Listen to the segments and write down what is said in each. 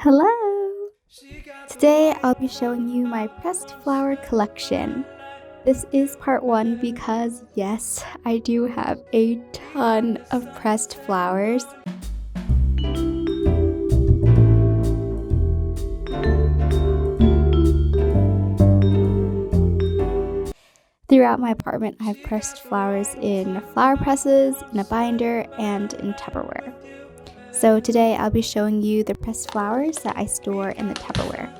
Hello! Today I'll be showing you my pressed flower collection. This is part 1 because yes, I do have a ton of pressed flowers. Throughout my apartment, I have pressed flowers in flower presses, in a binder, and in Tupperware. So today I'll be showing you the pressed flowers that I store in the Tupperware.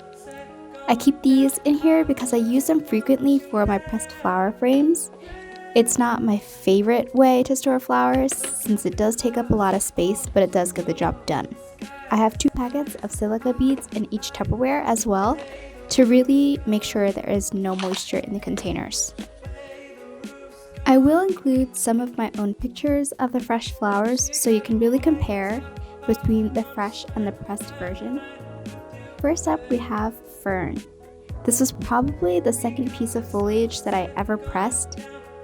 I keep these in here because I use them frequently for my pressed flower frames. It's not my favorite way to store flowers since it does take up a lot of space, but it does get the job done. I have 2 packets of silica beads in each Tupperware as well to really make sure there is no moisture in the containers. I will include some of my own pictures of the fresh flowers so you can really compare between the fresh and the pressed version. First up, we have fern. This was probably the second piece of foliage that I ever pressed,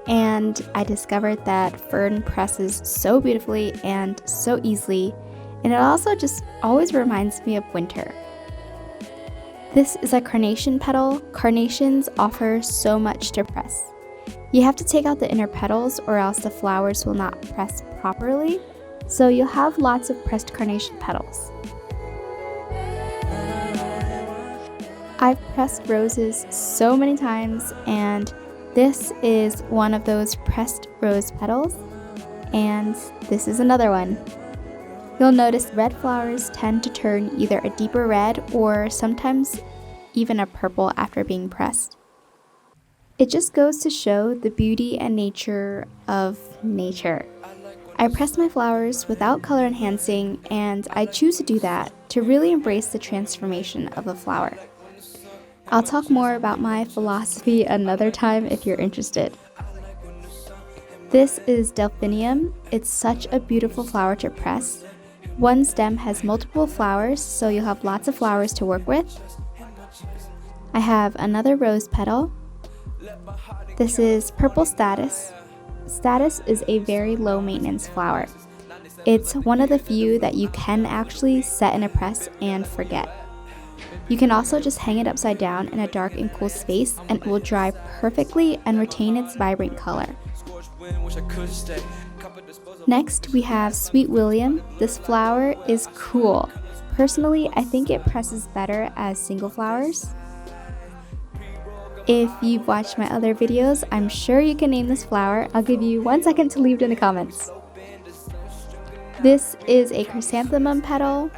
and I discovered that fern presses so beautifully and so easily, and it also just always reminds me of winter. This is a carnation petal. Carnations offer so much to press. You have to take out the inner petals or else the flowers will not press properly, so you'll have lots of pressed carnation petals. I've pressed roses so many times, and this is one of those pressed rose petals, and this is another one. You'll notice red flowers tend to turn either a deeper red or sometimes even a purple after being pressed. It just goes to show the beauty and nature of nature. I press my flowers without color enhancing, and I choose to do that to really embrace the transformation of a flower. I'll talk more about my philosophy another time if you're interested. This is delphinium. It's such a beautiful flower to press. One stem has multiple flowers, so you'll have lots of flowers to work with. I have another rose petal. This is purple statice. Statice is a very low maintenance flower. It's one of the few that you can actually set in a press and forget. You can also just hang it upside down in a dark and cool space and it will dry perfectly and retain its vibrant color. Next, we have Sweet William. This flower is cool. Personally, I think it presses better as single flowers. If you've watched my other videos, I'm sure you can name this flower. I'll give you 1 second to leave it in the comments. This is a chrysanthemum petal.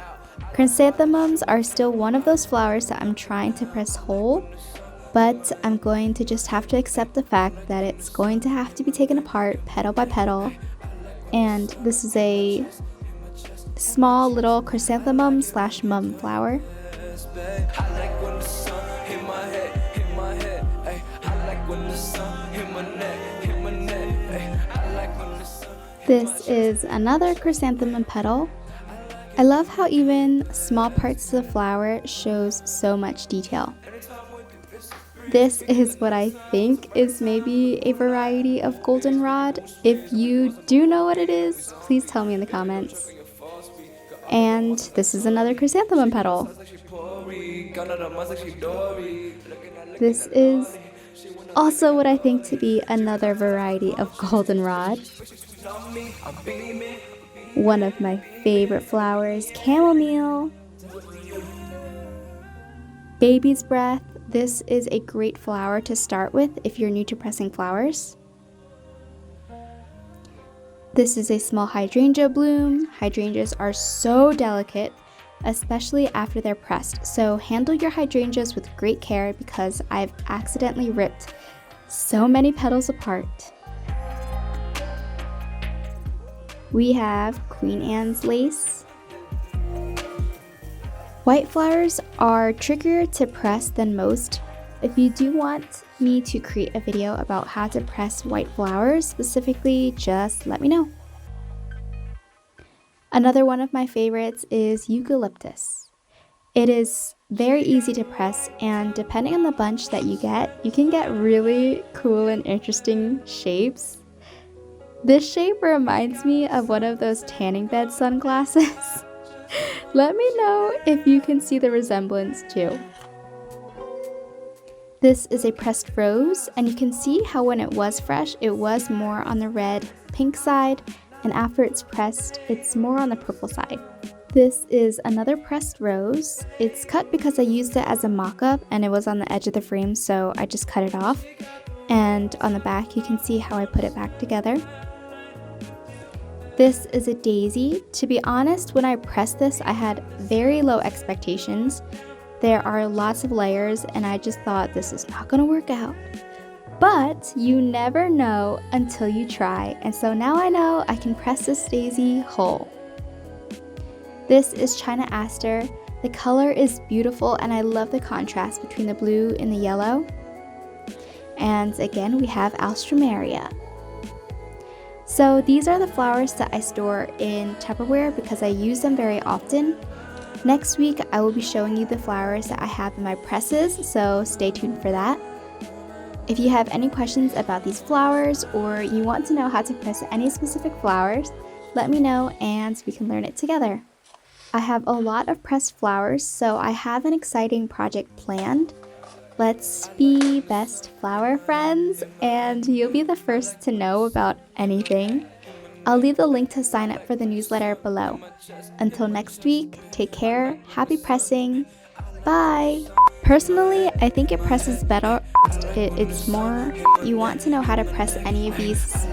Chrysanthemums are still one of those flowers that I'm trying to press whole, but I'm going to just have to accept the fact that it's going to have to be taken apart petal by petal. And this is a small little chrysanthemum / mum flower. This is another chrysanthemum petal. I love how even small parts of the flower shows so much detail. This is what I think is maybe a variety of goldenrod. If you do know what it is, please tell me in the comments. And this is another chrysanthemum petal. This is also what I think to be another variety of goldenrod. One of my favorite flowers, chamomile. Baby's breath. This is a great flower to start with if you're new to pressing flowers. This is a small hydrangea bloom. Hydrangeas are so delicate, especially after they're pressed, so handle your hydrangeas with great care because I've accidentally ripped so many petals apart. We have Queen Anne's lace. White flowers are trickier to press than most. If you do want me to create a video about how to press white flowers specifically, just let me know. Another one of my favorites is eucalyptus. It is very easy to press, and depending on the bunch that you can get really cool and interesting shapes. This shape reminds me of one of those tanning bed sunglasses. Let me know if you can see the resemblance too. This is a pressed rose, and you can see how when it was fresh, it was more on the red pink side, and after it's pressed, it's more on the purple side. This is another pressed rose. It's cut because I used it as a mock-up and it was on the edge of the frame, so I just cut it off. And on the back, you can see how I put it back together. This is a daisy. To be honest, when I pressed this, I had very low expectations. There are lots of layers and I just thought this is not gonna work out. But you never know until you try, and so now I know I can press this daisy whole. This is China aster. The color is beautiful and I love the contrast between the blue and the yellow. And again, we have alstroemeria. So these are the flowers that I store in Tupperware because I use them very often. Next week, I will be showing you the flowers that I have in my presses, so stay tuned for that. If you have any questions about these flowers or you want to know how to press any specific flowers, let me know and we can learn it together. I have a lot of pressed flowers, so I have an exciting project planned. Let's be best flower friends, and you'll be the first to know about anything. I'll leave the link to sign up for the newsletter below. Until next week, take care, happy pressing, bye! Personally, I think it presses better. It's more, you want to know how to press any of these